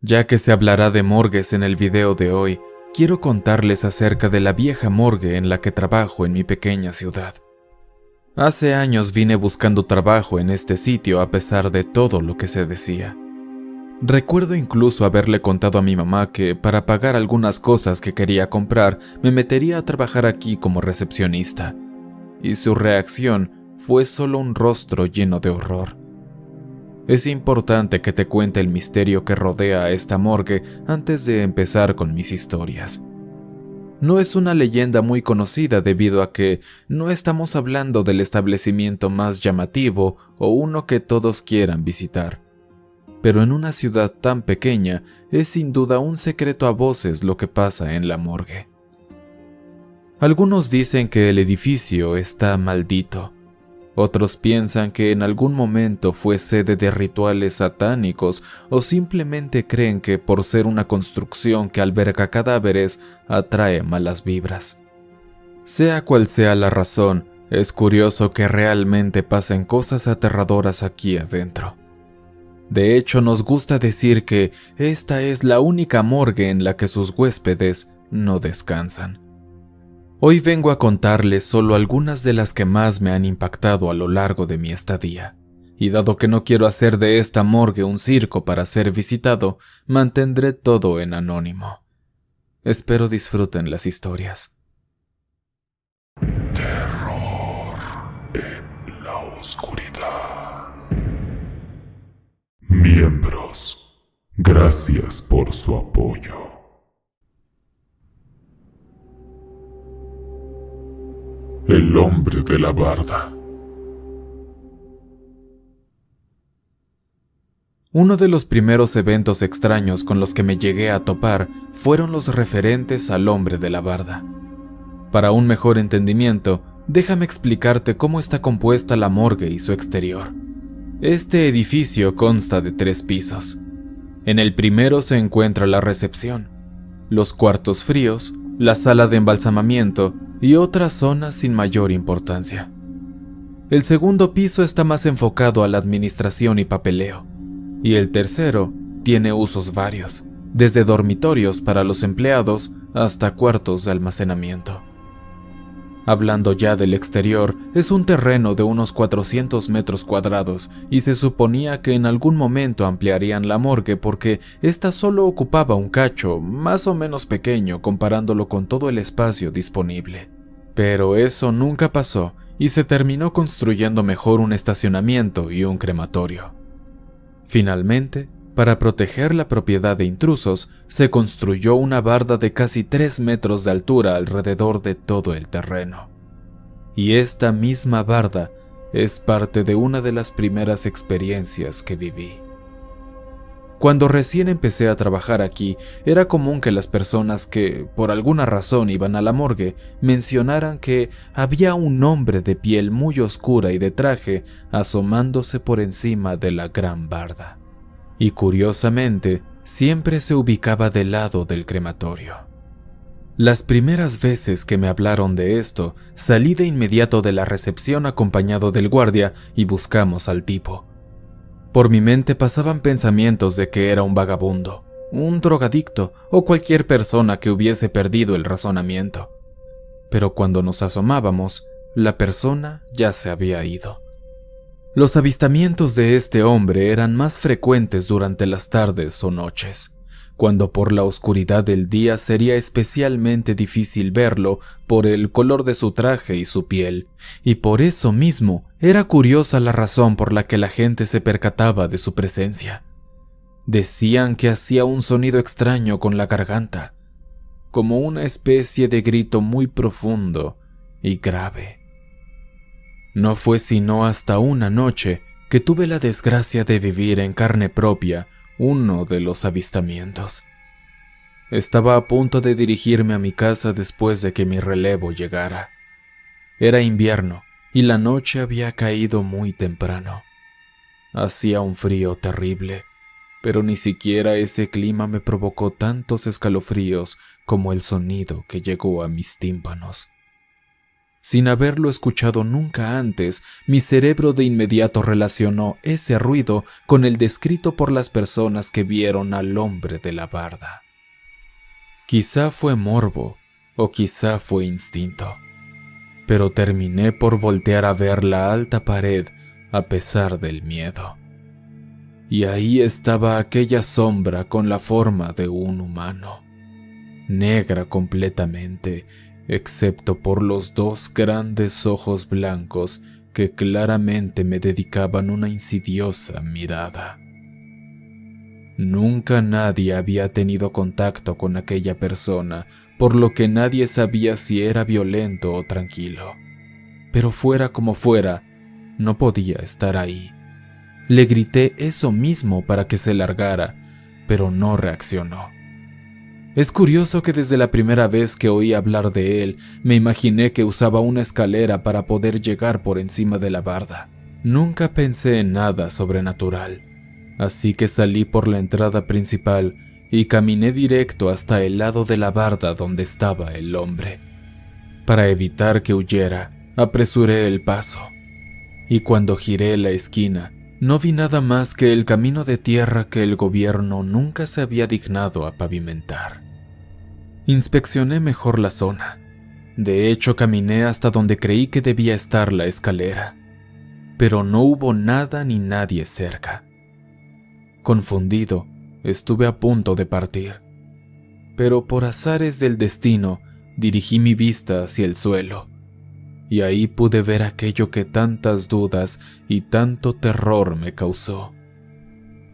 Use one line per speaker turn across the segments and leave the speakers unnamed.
Ya que se hablará de morgues en el video de hoy, quiero contarles acerca de la vieja morgue en la que trabajo en mi pequeña ciudad. Hace años vine buscando trabajo en este sitio a pesar de todo lo que se decía. Recuerdo incluso haberle contado a mi mamá que para pagar algunas cosas que quería comprar me metería a trabajar aquí como recepcionista, y su reacción fue solo un rostro lleno de horror. Es importante que te cuente el misterio que rodea a esta morgue antes de empezar con mis historias. No es una leyenda muy conocida debido a que no estamos hablando del establecimiento más llamativo o uno que todos quieran visitar. Pero en una ciudad tan pequeña es sin duda un secreto a voces lo que pasa en la morgue. Algunos dicen que el edificio está maldito. Otros piensan que en algún momento fue sede de rituales satánicos o simplemente creen que por ser una construcción que alberga cadáveres atrae malas vibras. Sea cual sea la razón, es curioso que realmente pasen cosas aterradoras aquí adentro. De hecho, nos gusta decir que esta es la única morgue en la que sus huéspedes no descansan. Hoy vengo a contarles solo algunas de las que más me han impactado a lo largo de mi estadía, y dado que no quiero hacer de esta morgue un circo para ser visitado, mantendré todo en anónimo. Espero disfruten las historias.
Terror en la oscuridad. Miembros, gracias por su apoyo. El hombre de la barda.
Uno de los primeros eventos extraños con los que me llegué a topar fueron los referentes al hombre de la barda. Para un mejor entendimiento, déjame explicarte cómo está compuesta la morgue y su exterior. Este edificio consta de 3 pisos. En el primero se encuentra la recepción, los cuartos fríos, la sala de embalsamamiento y otras zonas sin mayor importancia. El segundo piso está más enfocado a la administración y papeleo, y el tercero tiene usos varios, desde dormitorios para los empleados hasta cuartos de almacenamiento. Hablando ya del exterior, es un terreno de unos 400 metros cuadrados y se suponía que en algún momento ampliarían la morgue porque ésta solo ocupaba un cacho más o menos pequeño comparándolo con todo el espacio disponible. Pero eso nunca pasó y se terminó construyendo mejor un estacionamiento y un crematorio. Finalmente, para proteger la propiedad de intrusos, se construyó una barda de casi 3 metros de altura alrededor de todo el terreno. Y esta misma barda es parte de una de las primeras experiencias que viví. Cuando recién empecé a trabajar aquí, era común que las personas que, por alguna razón, iban a la morgue, mencionaran que había un hombre de piel muy oscura y de traje asomándose por encima de la gran barda. Y curiosamente, siempre se ubicaba del lado del crematorio. Las primeras veces que me hablaron de esto, salí de inmediato de la recepción acompañado del guardia y buscamos al tipo. Por mi mente pasaban pensamientos de que era un vagabundo, un drogadicto o cualquier persona que hubiese perdido el razonamiento. Pero cuando nos asomábamos, la persona ya se había ido. Los avistamientos de este hombre eran más frecuentes durante las tardes o noches, cuando por la oscuridad del día sería especialmente difícil verlo por el color de su traje y su piel, y por eso mismo era curiosa la razón por la que la gente se percataba de su presencia. Decían que hacía un sonido extraño con la garganta, como una especie de grito muy profundo y grave. No fue sino hasta una noche que tuve la desgracia de vivir en carne propia uno de los avistamientos. Estaba a punto de dirigirme a mi casa después de que mi relevo llegara. Era invierno y la noche había caído muy temprano. Hacía un frío terrible, pero ni siquiera ese clima me provocó tantos escalofríos como el sonido que llegó a mis tímpanos. Sin haberlo escuchado nunca antes, mi cerebro de inmediato relacionó ese ruido con el descrito por las personas que vieron al hombre de la barda. Quizá fue morbo, o quizá fue instinto, pero terminé por voltear a ver la alta pared a pesar del miedo. Y ahí estaba aquella sombra con la forma de un humano, negra completamente, excepto por los dos grandes ojos blancos que claramente me dedicaban una insidiosa mirada. Nunca nadie había tenido contacto con aquella persona, por lo que nadie sabía si era violento o tranquilo. Pero fuera como fuera, no podía estar ahí. Le grité eso mismo para que se largara, pero no reaccionó. Es curioso que desde la primera vez que oí hablar de él, me imaginé que usaba una escalera para poder llegar por encima de la barda. Nunca pensé en nada sobrenatural, así que salí por la entrada principal y caminé directo hasta el lado de la barda donde estaba el hombre. Para evitar que huyera, apresuré el paso, y cuando giré la esquina, no vi nada más que el camino de tierra que el gobierno nunca se había dignado a pavimentar. Inspeccioné mejor la zona. De hecho, caminé hasta donde creí que debía estar la escalera, pero no hubo nada ni nadie cerca. Confundido, estuve a punto de partir, pero por azares del destino dirigí mi vista hacia el suelo, y ahí pude ver aquello que tantas dudas y tanto terror me causó.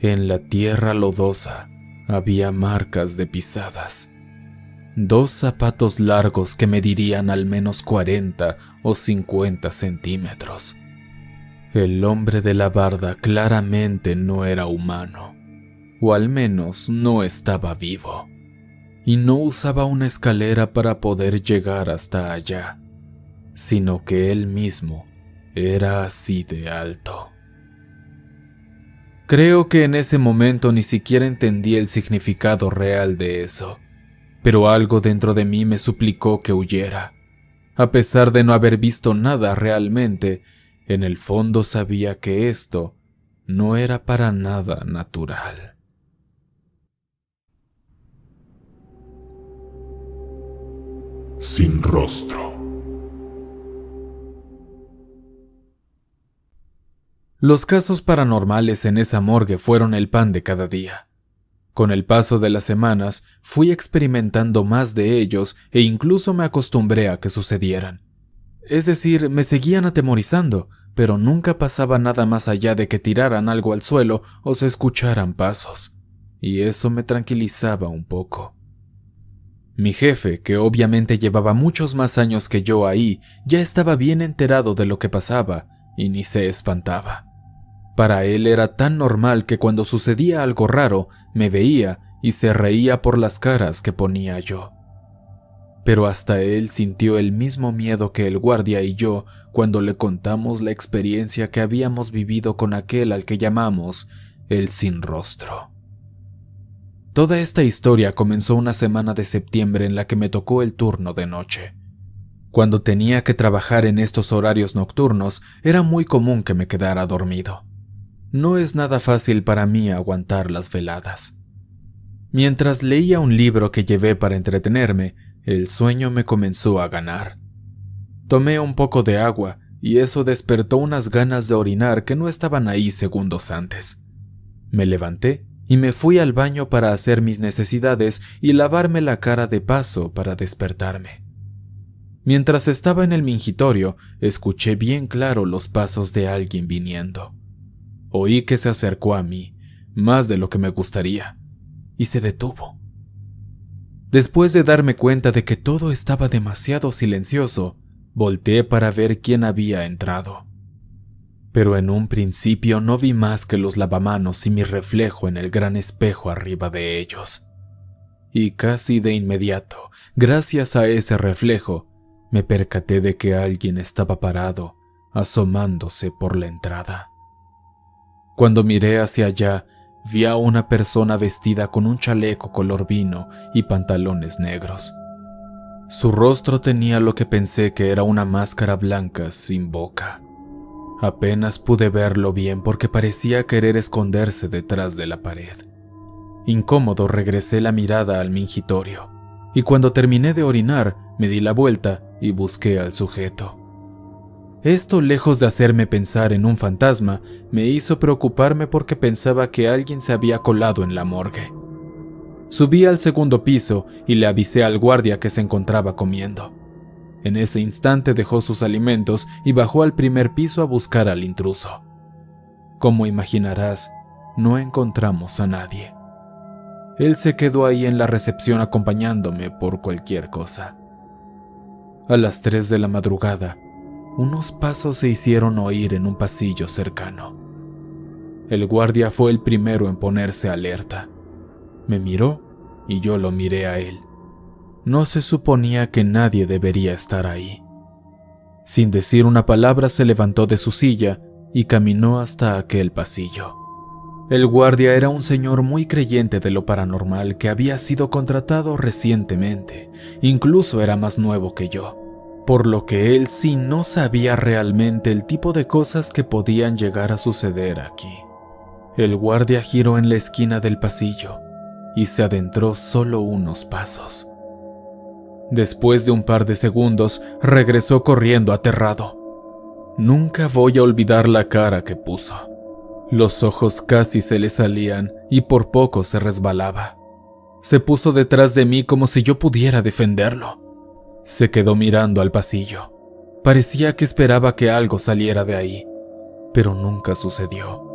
En la tierra lodosa había marcas de pisadas. 2 zapatos largos que medirían al menos 40 o 50 centímetros. El hombre de la barda claramente no era humano, o al menos no estaba vivo, y no usaba una escalera para poder llegar hasta allá, sino que él mismo era así de alto. Creo que en ese momento ni siquiera entendí el significado real de eso, pero algo dentro de mí me suplicó que huyera. A pesar de no haber visto nada realmente, en el fondo sabía que esto no era para nada natural.
Sin rostro.
Los casos paranormales en esa morgue fueron el pan de cada día. Con el paso de las semanas, fui experimentando más de ellos e incluso me acostumbré a que sucedieran. Es decir, me seguían atemorizando, pero nunca pasaba nada más allá de que tiraran algo al suelo o se escucharan pasos, y eso me tranquilizaba un poco. Mi jefe, que obviamente llevaba muchos más años que yo ahí, ya estaba bien enterado de lo que pasaba y ni se espantaba. Para él era tan normal que cuando sucedía algo raro, me veía y se reía por las caras que ponía yo. Pero hasta él sintió el mismo miedo que el guardia y yo cuando le contamos la experiencia que habíamos vivido con aquel al que llamamos el sin rostro. Toda esta historia comenzó una semana de septiembre en la que me tocó el turno de noche. Cuando tenía que trabajar en estos horarios nocturnos, era muy común que me quedara dormido. No es nada fácil para mí aguantar las veladas. Mientras leía un libro que llevé para entretenerme, el sueño me comenzó a ganar. Tomé un poco de agua y eso despertó unas ganas de orinar que no estaban ahí segundos antes. Me levanté y me fui al baño para hacer mis necesidades y lavarme la cara de paso para despertarme. Mientras estaba en el mingitorio, escuché bien claro los pasos de alguien viniendo. Oí que se acercó a mí, más de lo que me gustaría, y se detuvo. Después de darme cuenta de que todo estaba demasiado silencioso, volteé para ver quién había entrado. Pero en un principio no vi más que los lavamanos y mi reflejo en el gran espejo arriba de ellos. Y casi de inmediato, gracias a ese reflejo, me percaté de que alguien estaba parado, asomándose por la entrada. Cuando miré hacia allá, vi a una persona vestida con un chaleco color vino y pantalones negros. Su rostro tenía lo que pensé que era una máscara blanca sin boca. Apenas pude verlo bien porque parecía querer esconderse detrás de la pared. Incómodo regresé la mirada al mingitorio, y cuando terminé de orinar me di la vuelta y busqué al sujeto. Esto, lejos de hacerme pensar en un fantasma, me hizo preocuparme porque pensaba que alguien se había colado en la morgue. Subí al segundo piso y le avisé al guardia que se encontraba comiendo. En ese instante dejó sus alimentos y bajó al primer piso a buscar al intruso. Como imaginarás, no encontramos a nadie. Él se quedó ahí en la recepción acompañándome por cualquier cosa. A las 3 de la madrugada, unos pasos se hicieron oír en un pasillo cercano. El guardia fue el primero en ponerse alerta. Me miró y yo lo miré a él. No se suponía que nadie debería estar ahí. Sin decir una palabra se levantó de su silla y caminó hasta aquel pasillo. El guardia era un señor muy creyente de lo paranormal que había sido contratado recientemente, incluso era más nuevo que yo, por lo que él sí no sabía realmente el tipo de cosas que podían llegar a suceder aquí. El guardia giró en la esquina del pasillo y se adentró solo unos pasos. Después de un par de segundos, regresó corriendo aterrado. Nunca voy a olvidar la cara que puso. Los ojos casi se le salían y por poco se resbalaba. Se puso detrás de mí como si yo pudiera defenderlo. Se quedó mirando al pasillo. Parecía que esperaba que algo saliera de ahí, pero nunca sucedió.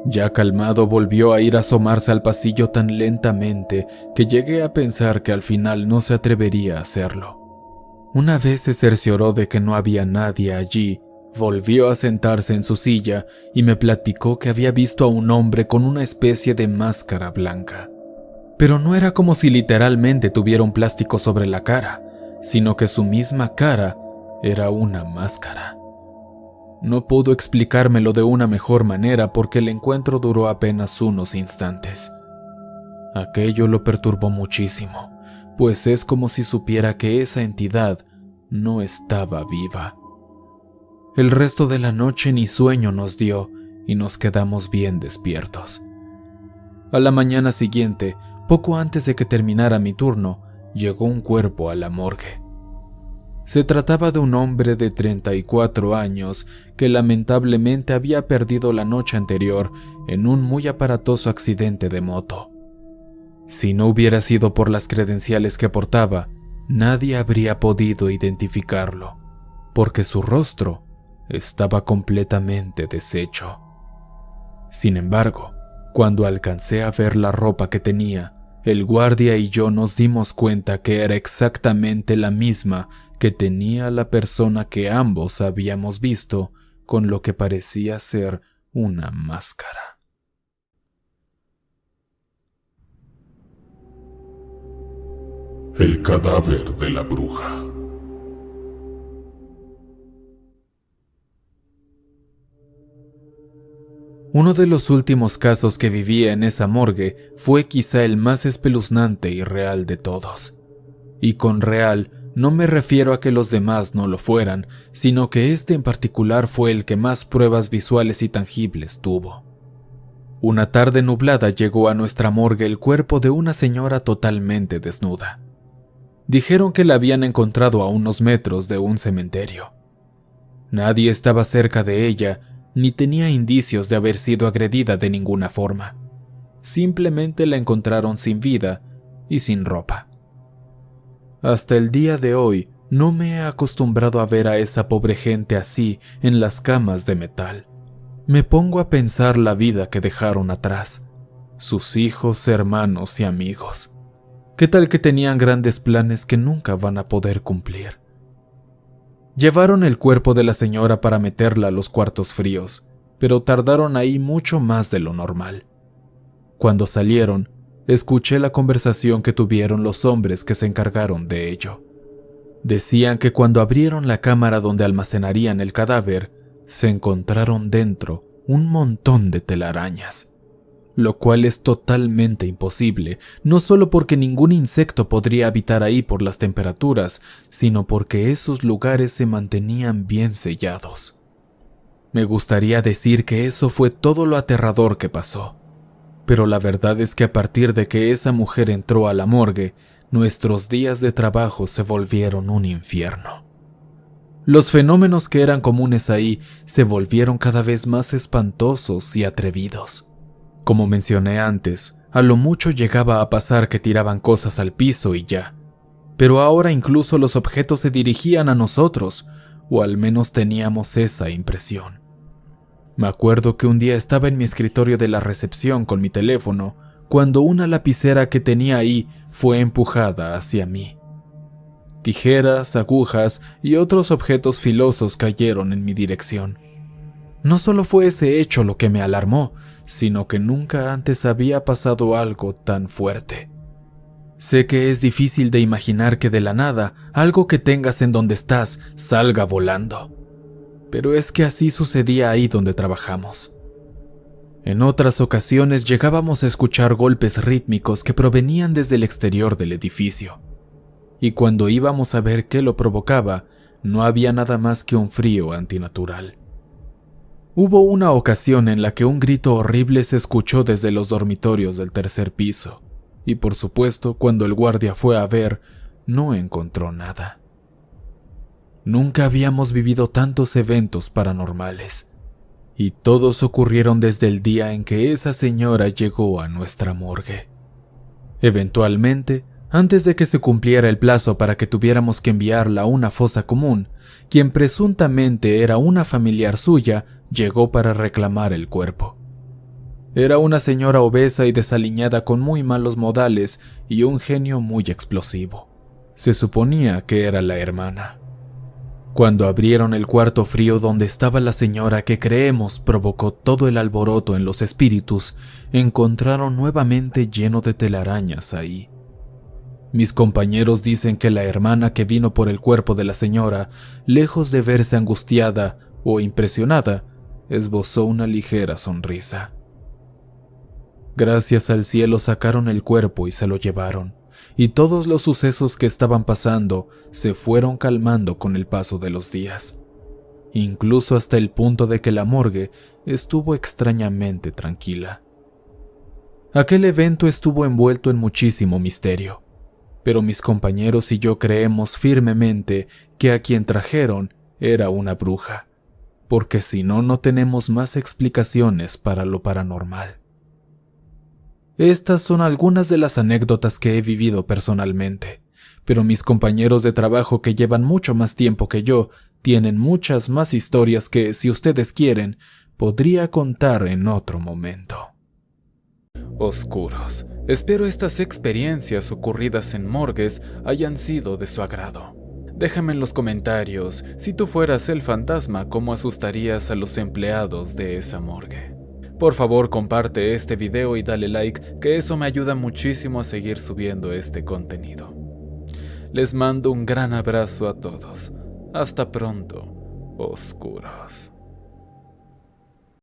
Ya calmado, volvió a ir a asomarse al pasillo tan lentamente que llegué a pensar que al final no se atrevería a hacerlo. Una vez se cercioró de que no había nadie allí, volvió a sentarse en su silla y me platicó que había visto a un hombre con una especie de máscara blanca. Pero no era como si literalmente tuviera un plástico sobre la cara, sino que su misma cara era una máscara. No pudo explicármelo de una mejor manera porque el encuentro duró apenas unos instantes. Aquello lo perturbó muchísimo, pues es como si supiera que esa entidad no estaba viva. El resto de la noche ni sueño nos dio y nos quedamos bien despiertos. A la mañana siguiente, poco antes de que terminara mi turno, llegó un cuerpo a la morgue. Se trataba de un hombre de 34 años que lamentablemente había perdido la noche anterior en un muy aparatoso accidente de moto. Si no hubiera sido por las credenciales que portaba, nadie habría podido identificarlo, porque su rostro estaba completamente deshecho. Sin embargo, cuando alcancé a ver la ropa que tenía, el guardia y yo nos dimos cuenta que era exactamente la misma que tenía la persona que ambos habíamos visto con lo que parecía ser una máscara.
El cadáver de la bruja.
Uno de los últimos casos que vivía en esa morgue fue quizá el más espeluznante y real de todos. Y con real no me refiero a que los demás no lo fueran, sino que este en particular fue el que más pruebas visuales y tangibles tuvo. Una tarde nublada llegó a nuestra morgue el cuerpo de una señora totalmente desnuda. Dijeron que la habían encontrado a unos metros de un cementerio. Nadie estaba cerca de ella, ni tenía indicios de haber sido agredida de ninguna forma. Simplemente la encontraron sin vida y sin ropa. Hasta el día de hoy no me he acostumbrado a ver a esa pobre gente así en las camas de metal. Me pongo a pensar la vida que dejaron atrás, sus hijos, hermanos y amigos. ¿Qué tal que tenían grandes planes que nunca van a poder cumplir? Llevaron el cuerpo de la señora para meterla a los cuartos fríos, pero tardaron ahí mucho más de lo normal. Cuando salieron, escuché la conversación que tuvieron los hombres que se encargaron de ello. Decían que cuando abrieron la cámara donde almacenarían el cadáver, se encontraron dentro un montón de telarañas. lo cual es totalmente imposible, no solo porque ningún insecto podría habitar ahí por las temperaturas, sino porque esos lugares se mantenían bien sellados. Me gustaría decir que eso fue todo lo aterrador que pasó, pero la verdad es que a partir de que esa mujer entró a la morgue, nuestros días de trabajo se volvieron un infierno. Los fenómenos que eran comunes ahí se volvieron cada vez más espantosos y atrevidos. Como mencioné antes, a lo mucho llegaba a pasar que tiraban cosas al piso y ya. Pero ahora incluso los objetos se dirigían a nosotros, o al menos teníamos esa impresión. Me acuerdo que un día estaba en mi escritorio de la recepción con mi teléfono, cuando una lapicera que tenía ahí fue empujada hacia mí. Tijeras, agujas y otros objetos filosos cayeron en mi dirección. No solo fue ese hecho lo que me alarmó, sino que nunca antes había pasado algo tan fuerte. Sé que es difícil de imaginar que de la nada algo que tengas en donde estás salga volando, pero es que así sucedía ahí donde trabajamos. En otras ocasiones llegábamos a escuchar golpes rítmicos que provenían desde el exterior del edificio. Y cuando íbamos a ver qué lo provocaba, no había nada más que un frío antinatural. Hubo una ocasión en la que un grito horrible se escuchó desde los dormitorios del tercer piso, y por supuesto, cuando el guardia fue a ver, no encontró nada. Nunca habíamos vivido tantos eventos paranormales, y todos ocurrieron desde el día en que esa señora llegó a nuestra morgue. Eventualmente, antes de que se cumpliera el plazo para que tuviéramos que enviarla a una fosa común, quien presuntamente era una familiar suya llegó para reclamar el cuerpo. Era una señora obesa y desaliñada con muy malos modales y un genio muy explosivo. Se suponía que era la hermana. Cuando abrieron el cuarto frío donde estaba la señora que creemos provocó todo el alboroto en los espíritus, encontraron nuevamente lleno de telarañas ahí. Mis compañeros dicen que la hermana que vino por el cuerpo de la señora, lejos de verse angustiada o impresionada, esbozó una ligera sonrisa. Gracias al cielo sacaron el cuerpo y se lo llevaron, y todos los sucesos que estaban pasando se fueron calmando con el paso de los días, incluso hasta el punto de que la morgue estuvo extrañamente tranquila. Aquel evento estuvo envuelto en muchísimo misterio, pero mis compañeros y yo creemos firmemente que a quien trajeron era una bruja, porque si no, no tenemos más explicaciones para lo paranormal. Estas son algunas de las anécdotas que he vivido personalmente, pero mis compañeros de trabajo que llevan mucho más tiempo que yo tienen muchas más historias que, si ustedes quieren, podría contar en otro momento. Oscuros. Espero estas experiencias ocurridas en morgues hayan sido de su agrado. Déjame en los comentarios, si tú fueras el fantasma, cómo asustarías a los empleados de esa morgue. Por favor, comparte este video y dale like, que eso me ayuda muchísimo a seguir subiendo este contenido. Les mando un gran abrazo a todos. Hasta pronto, oscuros.